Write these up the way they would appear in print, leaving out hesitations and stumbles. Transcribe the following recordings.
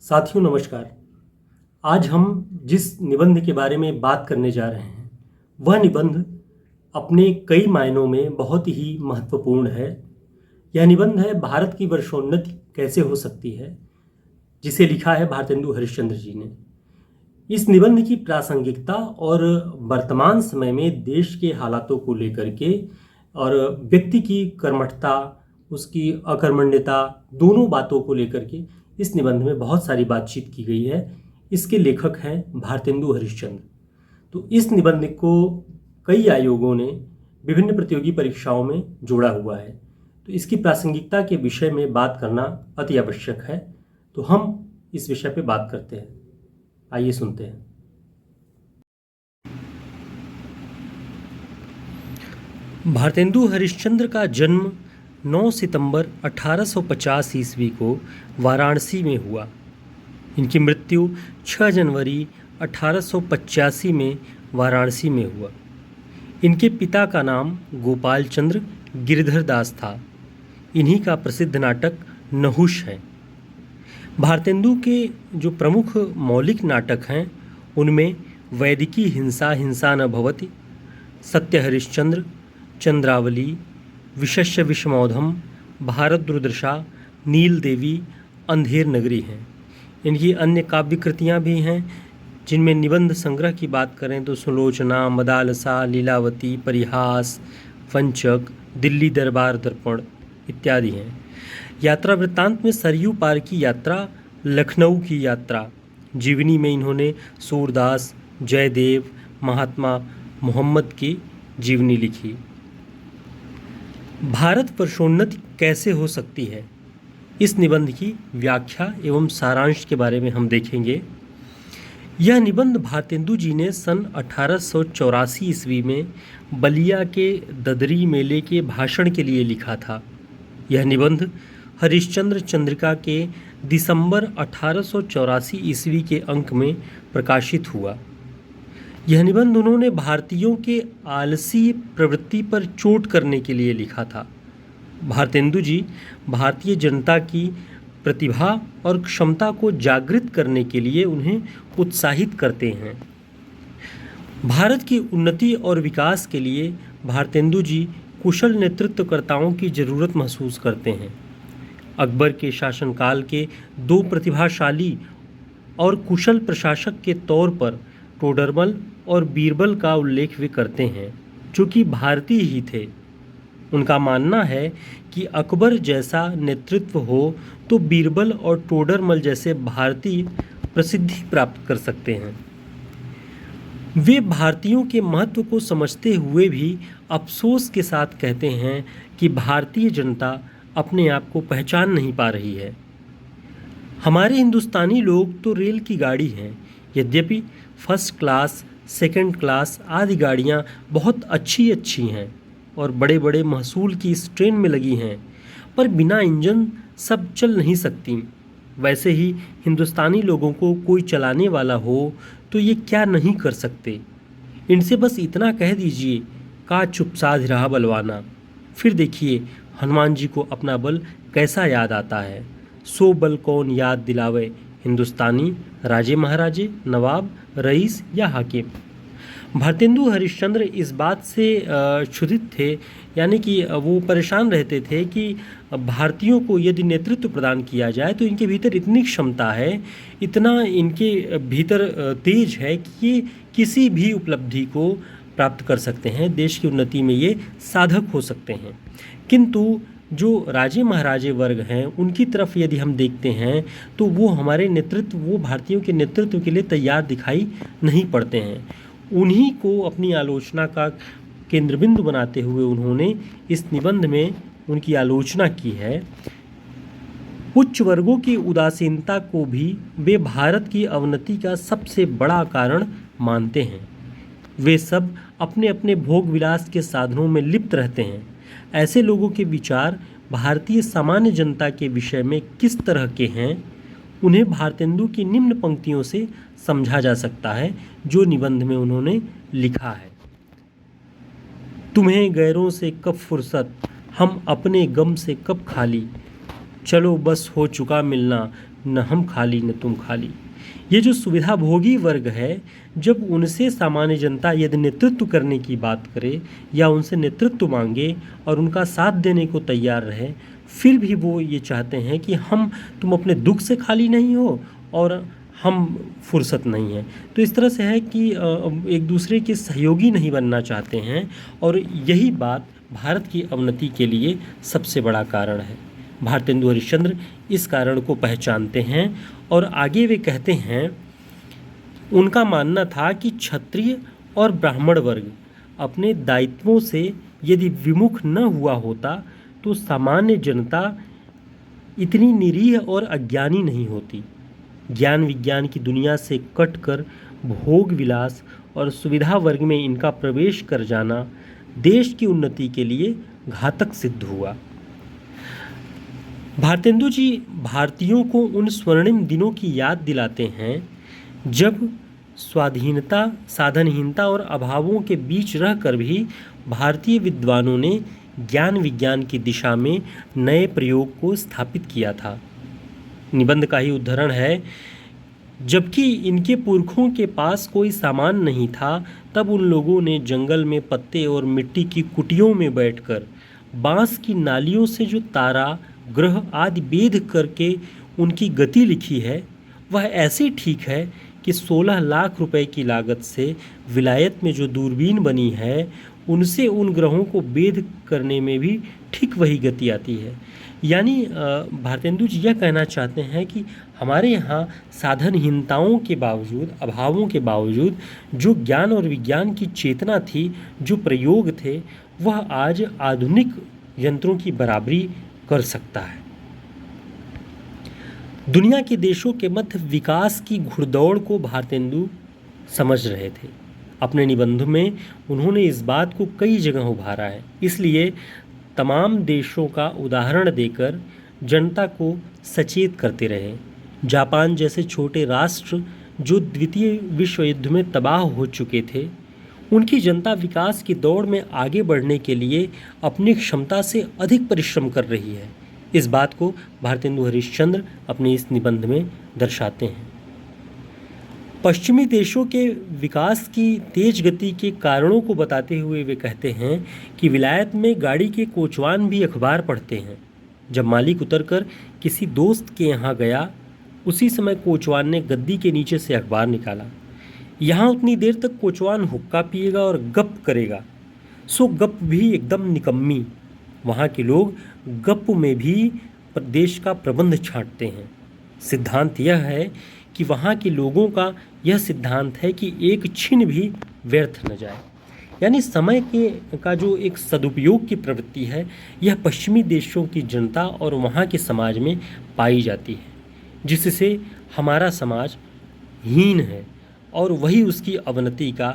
साथियों नमस्कार। आज हम जिस निबंध के बारे में बात करने जा रहे हैं वह निबंध अपने कई मायनों में बहुत ही महत्वपूर्ण है। यह निबंध है भारत की वर्षोन्नति कैसे हो सकती है, जिसे लिखा है भारतेंदु हरिश्चंद्र जी ने। इस निबंध की प्रासंगिकता और वर्तमान समय में देश के हालातों को लेकर के और व्यक्ति की कर्मठता, उसकी अकर्मण्यता, दोनों बातों को लेकर के इस निबंध में बहुत सारी बातचीत की गई है। इसके लेखक हैं भारतेंदु हरिश्चंद्र। तो इस निबंध को कई आयोगों ने विभिन्न प्रतियोगी परीक्षाओं में जोड़ा हुआ है, तो इसकी प्रासंगिकता के विषय में बात करना अति आवश्यक है। तो हम इस विषय पे बात करते हैं। आइए सुनते हैं। भारतेंदु हरिश्चंद्र का जन्म 9 सितंबर 1850 ईस्वी को वाराणसी में हुआ। इनकी मृत्यु 6 जनवरी 1885 में वाराणसी में हुआ। इनके पिता का नाम गोपाल चंद्र गिरधर दास था। इन्हीं का प्रसिद्ध नाटक नहुष है। भारतेंदु के जो प्रमुख मौलिक नाटक हैं उनमें वैदिकी हिंसा हिंसा न भवति, सत्य हरिश्चंद्र, चंद्रावली, विशस्य विषमौधम, भारत दुर्दशा, नील देवी, अंधेर नगरी हैं। इनकी अन्य काव्य कृतियाँ भी हैं, जिनमें निबंध संग्रह की बात करें तो सुलोचना, मदालसा, लीलावती, परिहास, वंचक, दिल्ली दरबार दर्पण इत्यादि हैं। यात्रा वृत्तांत में सरयू पार की यात्रा, लखनऊ की यात्रा, जीवनी में इन्होंने सूरदास, जयदेव, महात्मा मोहम्मद की जीवनी लिखी। भारत वर्षोन्नति कैसे हो सकती है, इस निबंध की व्याख्या एवं सारांश के बारे में हम देखेंगे। यह निबंध भारतेंदु जी ने सन 1884 ईस्वी में बलिया के ददरी मेले के भाषण के लिए लिखा था। यह निबंध हरिश्चंद्र चंद्रिका के दिसंबर 1884 ईस्वी के अंक में प्रकाशित हुआ। यह निबंध उन्होंने भारतीयों के आलसी प्रवृत्ति पर चोट करने के लिए लिखा था। भारतेंदु जी भारतीय जनता की प्रतिभा और क्षमता को जागृत करने के लिए उन्हें उत्साहित करते हैं। भारत की उन्नति और विकास के लिए भारतेंदु जी कुशल नेतृत्वकर्ताओं की ज़रूरत महसूस करते हैं। अकबर के शासनकाल के दो प्रतिभाशाली और कुशल प्रशासक के तौर पर टोडरमल और बीरबल का उल्लेख वे करते हैं, जो कि भारतीय ही थे। उनका मानना है कि अकबर जैसा नेतृत्व हो तो बीरबल और टोडरमल जैसे भारतीय प्रसिद्धि प्राप्त कर सकते हैं। वे भारतीयों के महत्व को समझते हुए भी अफसोस के साथ कहते हैं कि भारतीय जनता अपने आप को पहचान नहीं पा रही है। हमारे हिंदुस्तानी लोग तो रेल की गाड़ी हैं, यद्यपि फर्स्ट क्लास, सेकंड क्लास आदि गाड़ियाँ बहुत अच्छी हैं और बड़े बड़े महसूल की इस ट्रेन में लगी हैं, पर बिना इंजन सब चल नहीं सकती। वैसे ही हिंदुस्तानी लोगों को कोई चलाने वाला हो तो ये क्या नहीं कर सकते। इनसे बस इतना कह दीजिए, का चुप साध रहा बलवाना। फिर देखिए हनुमान जी को अपना बल कैसा याद आता है। सो बल कौन याद दिलावे, हिंदुस्तानी राजे महाराजे, नवाब, रईस या हाकिम। भारतेंदु हरिश्चंद्र इस बात से क्षुधित थे, यानी कि वो परेशान रहते थे कि भारतीयों को यदि नेतृत्व प्रदान किया जाए तो इनके भीतर इतनी क्षमता है, इतना इनके भीतर तेज है कि ये किसी भी उपलब्धि को प्राप्त कर सकते हैं, देश की उन्नति में ये साधक हो सकते हैं। किंतु जो राजे महाराजे वर्ग हैं उनकी तरफ यदि हम देखते हैं तो वो हमारे नेतृत्व, वो भारतीयों के नेतृत्व के लिए तैयार दिखाई नहीं पड़ते हैं। उन्हीं को अपनी आलोचना का केंद्रबिंदु बनाते हुए उन्होंने इस निबंध में उनकी आलोचना की है। उच्च वर्गों की उदासीनता को भी वे भारत की अवनति का सबसे बड़ा कारण मानते हैं। वे सब अपने अपने भोग विलास के साधनों में लिप्त रहते हैं। ऐसे लोगों के विचार भारतीय सामान्य जनता के विषय में किस तरह के हैं, उन्हें भारतेंदु की निम्न पंक्तियों से समझा जा सकता है, जो निबंध में उन्होंने लिखा है। तुम्हें गैरों से कब फुर्सत, हम अपने गम से कब खाली, चलो बस हो चुका मिलना, न हम खाली न तुम खाली। ये जो सुविधाभोगी वर्ग है, जब उनसे सामान्य जनता यदि नेतृत्व करने की बात करे या उनसे नेतृत्व मांगे और उनका साथ देने को तैयार रहे, फिर भी वो ये चाहते हैं कि तुम अपने दुख से खाली नहीं हो और हम फुर्सत नहीं है। तो इस तरह से है कि एक दूसरे के सहयोगी नहीं बनना चाहते हैं, और यही बात भारत की अवनति के लिए सबसे बड़ा कारण है। भारतेंदु हरिश्चंद्र इस कारण को पहचानते हैं और आगे वे कहते हैं, उनका मानना था कि क्षत्रिय और ब्राह्मण वर्ग अपने दायित्वों से यदि विमुख न हुआ होता तो सामान्य जनता इतनी निरीह और अज्ञानी नहीं होती। ज्ञान विज्ञान की दुनिया से कटकर भोग विलास और सुविधा वर्ग में इनका प्रवेश कर जाना देश की उन्नति के लिए घातक सिद्ध हुआ। भारतेंदु जी भारतीयों को उन स्वर्णिम दिनों की याद दिलाते हैं जब स्वाधीनता, साधनहीनता और अभावों के बीच रहकर भी भारतीय विद्वानों ने ज्ञान विज्ञान की दिशा में नए प्रयोग को स्थापित किया था। निबंध का ही उदाहरण है, जबकि इनके पुरखों के पास कोई सामान नहीं था, तब उन लोगों ने जंगल में पत्ते और मिट्टी की कुटियों में बैठकर बांस की नालियों से जो तारा, ग्रह आदि भेद करके उनकी गति लिखी है, वह ऐसी ठीक है कि 16 लाख रुपए की लागत से विलायत में जो दूरबीन बनी है, उनसे उन ग्रहों को भेद करने में भी ठीक वही गति आती है। यानी भारतेंदु जी यह कहना चाहते हैं कि हमारे यहाँ साधनहीनताओं के बावजूद, अभावों के बावजूद जो ज्ञान और विज्ञान की चेतना थी, जो प्रयोग थे, वह आज आधुनिक यंत्रों की बराबरी कर सकता है। दुनिया के देशों के मध्य विकास की घुड़दौड़ को भारतेंदु समझ रहे थे। अपने निबंध में उन्होंने इस बात को कई जगह उभारा है। इसलिए तमाम देशों का उदाहरण देकर जनता को सचेत करते रहे। जापान जैसे छोटे राष्ट्र जो द्वितीय विश्व युद्ध में तबाह हो चुके थे, उनकी जनता विकास की दौड़ में आगे बढ़ने के लिए अपनी क्षमता से अधिक परिश्रम कर रही है। इस बात को भारतेंदु हरिश्चंद्र अपने इस निबंध में दर्शाते हैं। पश्चिमी देशों के विकास की तेज गति के कारणों को बताते हुए वे कहते हैं कि विलायत में गाड़ी के कोचवान भी अखबार पढ़ते हैं। जब मालिक उतरकर किसी दोस्त के यहाँ गया, उसी समय कोचवान ने गद्दी के नीचे से अखबार निकाला। यहाँ उतनी देर तक कोचवान हुक्का पिएगा और गप करेगा, सो गप भी एकदम निकम्मी। वहाँ के लोग गप में भी देश का प्रबंध छांटते हैं। सिद्धांत यह है कि वहाँ के लोगों का यह सिद्धांत है कि एक क्षण भी व्यर्थ न जाए। यानी समय का जो एक सदुपयोग की प्रवृत्ति है, यह पश्चिमी देशों की जनता और वहाँ के समाज में पाई जाती है, जिससे हमारा समाज हीन है और वही उसकी अवनति का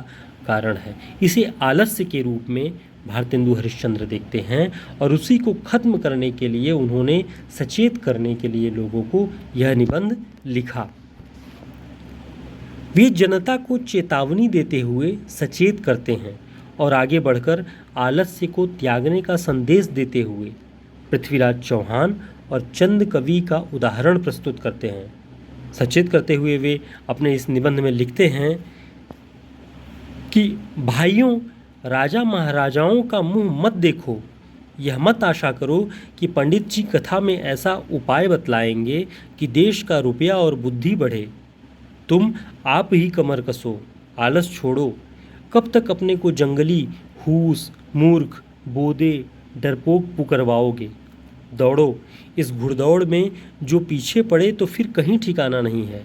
कारण है। इसे आलस्य के रूप में भारतेंदु हरिश्चंद्र देखते हैं और उसी को खत्म करने के लिए उन्होंने सचेत करने के लिए लोगों को यह निबंध लिखा। वे जनता को चेतावनी देते हुए सचेत करते हैं और आगे बढ़कर आलस्य को त्यागने का संदेश देते हुए पृथ्वीराज चौहान और चंद कवि का उदाहरण प्रस्तुत करते हैं। सचेत करते हुए वे अपने इस निबंध में लिखते हैं कि भाइयों, राजा महाराजाओं का मुंह मत देखो। यह मत आशा करो कि पंडित जी कथा में ऐसा उपाय बतलाएंगे कि देश का रुपया और बुद्धि बढ़े। तुम आप ही कमर कसो, आलस छोड़ो। कब तक अपने को जंगली, हूस, मूर्ख, बोदे, डरपोक पुकरवाओगे? दौड़ो, इस घुड़दौड़ में जो पीछे पड़े तो फिर कहीं ठिकाना नहीं है।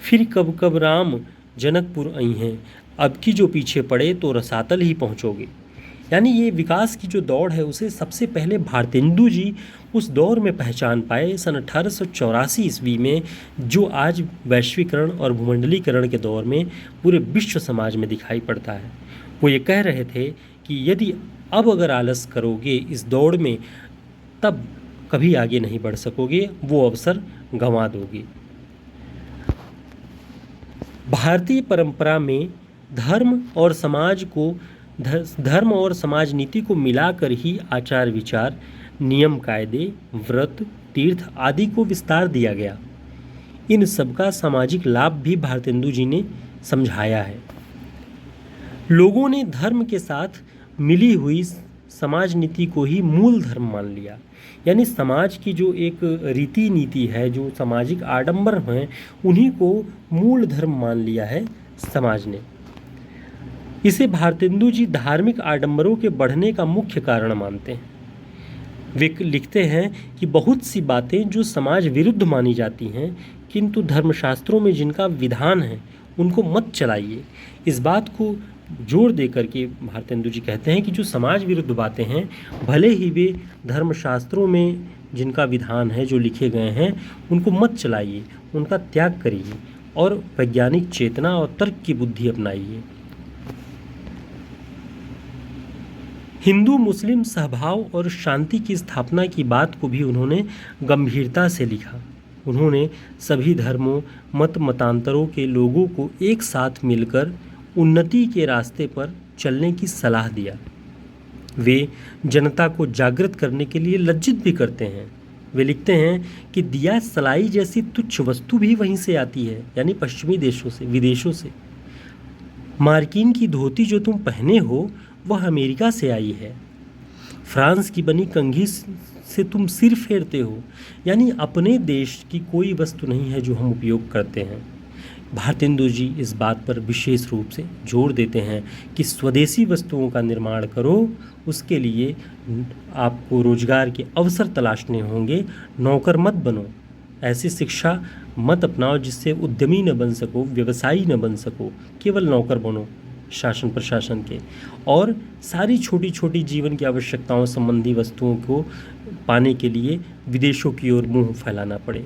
फिर कब कब राम जनकपुर आई हैं, अब की जो पीछे पड़े तो रसातल ही पहुँचोगे। यानी ये विकास की जो दौड़ है, उसे सबसे पहले भारतेंदु जी उस दौर में पहचान पाए सन 1884 ईस्वी में, जो आज वैश्वीकरण और भूमंडलीकरण के दौर में पूरे विश्व समाज में दिखाई पड़ता है। वो ये कह रहे थे कि यदि अब अगर आलस करोगे इस दौड़ में, तब कभी आगे नहीं बढ़ सकोगे, वो अवसर गंवा दोगे। भारतीय परंपरा में धर्म और समाज नीति को मिलाकर ही आचार विचार, नियम कायदे, व्रत, तीर्थ आदि को विस्तार दिया गया। इन सबका सामाजिक लाभ भी भारतेंदु जी ने समझाया है। लोगों ने धर्म के साथ मिली हुई समाज नीति को ही मूल धर्म मान लिया, यानी समाज की जो एक रीति नीति है, जो सामाजिक आडंबर हैं, उन्हीं को मूल धर्म मान लिया है समाज ने। इसे भारतेंदु जी धार्मिक आडंबरों के बढ़ने का मुख्य कारण मानते हैं। वे लिखते हैं कि बहुत सी बातें जो समाज विरुद्ध मानी जाती हैं, किंतु धर्मशास्त्रों में जिनका विधान है उनको मत चलाइए। इस बात को जोर दे करके भारतेंदु जी कहते हैं कि जो समाज विरुद्ध बातें हैं, भले ही वे धर्मशास्त्रों में जिनका विधान है, जो लिखे गए हैं, उनको मत चलाइए, उनका त्याग करिए और वैज्ञानिक चेतना और तर्क की बुद्धि अपनाइए। हिंदू मुस्लिम सहभाव और शांति की स्थापना की बात को भी उन्होंने गंभीरता से लिखा। उन्होंने सभी धर्मों मत मतांतरों के लोगों को एक साथ मिलकर उन्नति के रास्ते पर चलने की सलाह दिया। वे जनता को जागृत करने के लिए लज्जित भी करते हैं। वे लिखते हैं कि दिया सलाई जैसी तुच्छ वस्तु भी वहीं से आती है, यानी पश्चिमी देशों से, विदेशों से। मार्किन की धोती जो तुम पहने हो वह अमेरिका से आई है। फ्रांस की बनी कंघी से तुम सिर फेरते हो, यानी अपने देश की कोई वस्तु नहीं है जो हम उपयोग करते हैं। भारतेंदु जी इस बात पर विशेष रूप से जोर देते हैं कि स्वदेशी वस्तुओं का निर्माण करो, उसके लिए आपको रोजगार के अवसर तलाशने होंगे, नौकर मत बनो। ऐसी शिक्षा मत अपनाओ जिससे उद्यमी न बन सको, व्यवसायी न बन सको, केवल नौकर बनो शासन प्रशासन के, और सारी छोटी छोटी जीवन की आवश्यकताओं संबंधी वस्तुओं को पाने के लिए विदेशों की ओर मुंह फैलाना पड़े।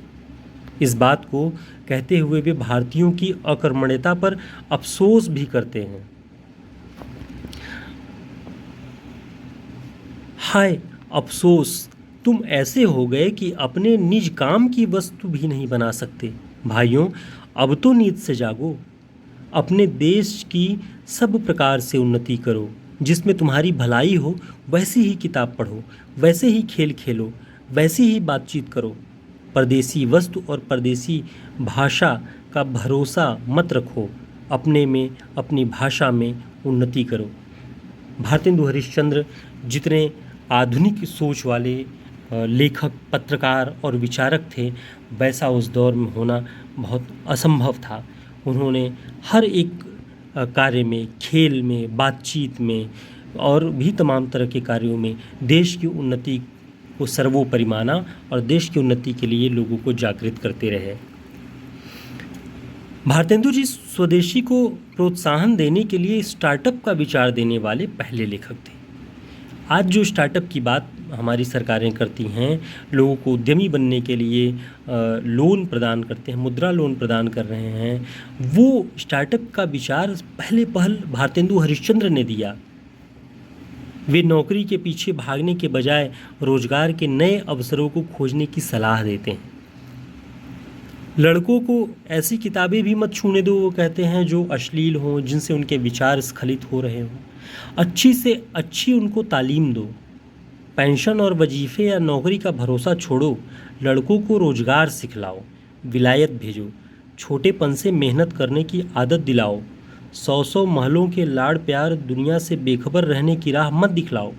इस बात को कहते हुए वे भारतीयों की अकर्मण्यता पर अफसोस भी करते हैं। हाय अफसोस, तुम ऐसे हो गए कि अपने निज काम की वस्तु भी नहीं बना सकते। भाइयों, अब तो नींद से जागो। अपने देश की सब प्रकार से उन्नति करो। जिसमें तुम्हारी भलाई हो वैसी ही किताब पढ़ो, वैसे ही खेल खेलो, वैसी ही बातचीत करो। परदेसी वस्तु और परदेसी भाषा का भरोसा मत रखो। अपने में, अपनी भाषा में उन्नति करो। भारतेंदु हरिश्चंद्र जितने आधुनिक सोच वाले लेखक, पत्रकार और विचारक थे, वैसा उस दौर में होना बहुत असंभव था। उन्होंने हर एक कार्य में, खेल में, बातचीत में और भी तमाम तरह के कार्यों में देश की उन्नति को सर्वोपरि माना और देश की उन्नति के लिए लोगों को जागृत करते रहे। भारतेंदु जी स्वदेशी को प्रोत्साहन देने के लिए स्टार्टअप का विचार देने वाले पहले लेखक थे। आज जो स्टार्टअप की बात हमारी सरकारें करती हैं, लोगों को उद्यमी बनने के लिए लोन प्रदान करते हैं, मुद्रा लोन प्रदान कर रहे हैं, वो स्टार्टअप का विचार पहल भारतेंदु हरिश्चंद्र ने दिया। वे नौकरी के पीछे भागने के बजाय रोजगार के नए अवसरों को खोजने की सलाह देते हैं। लड़कों को ऐसी किताबें भी मत छूने दो, वो कहते हैं, जो अश्लील हों, जिनसे उनके विचार स्खलित हो रहे हों। अच्छी से अच्छी उनको तालीम दो। पेंशन और वजीफ़े या नौकरी का भरोसा छोड़ो। लड़कों को रोजगार सिखलाओ, विलायत भेजो, छोटेपन से मेहनत करने की आदत दिलाओ। 100 महलों के लाड़ प्यार दुनिया से बेखबर रहने की राह मत दिखलाओ।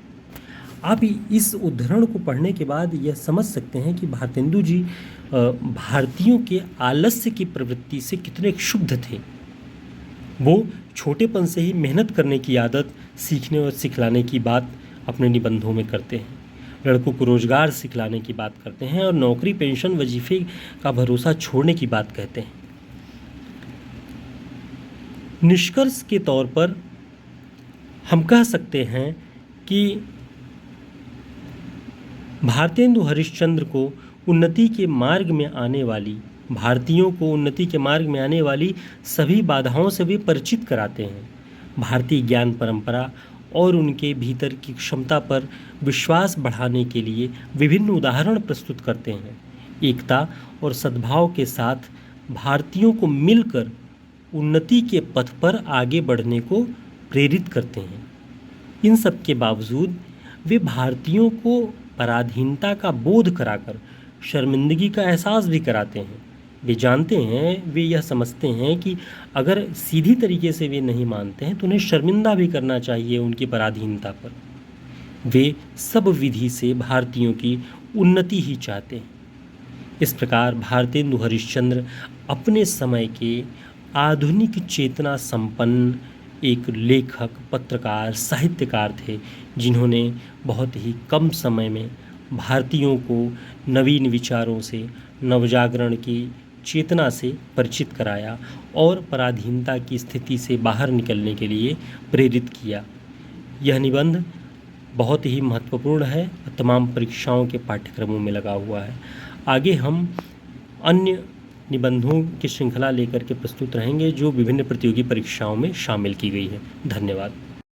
आप इस उद्धरण को पढ़ने के बाद यह समझ सकते हैं कि भारतेंदु जी भारतीयों के आलस्य की प्रवृत्ति से कितने क्षुब्ध थे। वो छोटेपन से ही मेहनत करने की आदत सीखने और सिखलाने की बात अपने निबंधों में करते हैं। लड़कों को रोजगार सिखलाने की बात करते हैं और नौकरी, पेंशन, वजीफे का भरोसा छोड़ने की बात कहते हैं। निष्कर्ष के तौर पर हम कह सकते हैं कि भारतेंदु हरिश्चंद्र को उन्नति के मार्ग में आने वाली, भारतीयों को उन्नति के मार्ग में आने वाली सभी बाधाओं से भी परिचित कराते हैं। भारतीय ज्ञान परंपरा और उनके भीतर की क्षमता पर विश्वास बढ़ाने के लिए विभिन्न उदाहरण प्रस्तुत करते हैं। एकता और सद्भाव के साथ भारतीयों को मिलकर उन्नति के पथ पर आगे बढ़ने को प्रेरित करते हैं। इन सब के बावजूद वे भारतीयों को पराधीनता का बोध कराकर शर्मिंदगी का एहसास भी कराते हैं। वे जानते हैं, वे यह समझते हैं कि अगर सीधी तरीके से वे नहीं मानते हैं तो उन्हें शर्मिंदा भी करना चाहिए उनकी पराधीनता पर। वे सब विधि से भारतीयों की उन्नति ही चाहते हैं। इस प्रकार भारतेंदु हरिश्चंद्र अपने समय के आधुनिक चेतना संपन्न एक लेखक, पत्रकार, साहित्यकार थे, जिन्होंने बहुत ही कम समय में भारतीयों को नवीन विचारों से, नवजागरण की चेतना से परिचित कराया और पराधीनता की स्थिति से बाहर निकलने के लिए प्रेरित किया। यह निबंध बहुत ही महत्वपूर्ण है, तमाम परीक्षाओं के पाठ्यक्रमों में लगा हुआ है। आगे हम अन्य निबंधों की श्रृंखला लेकर के प्रस्तुत रहेंगे जो विभिन्न प्रतियोगी परीक्षाओं में शामिल की गई है। धन्यवाद।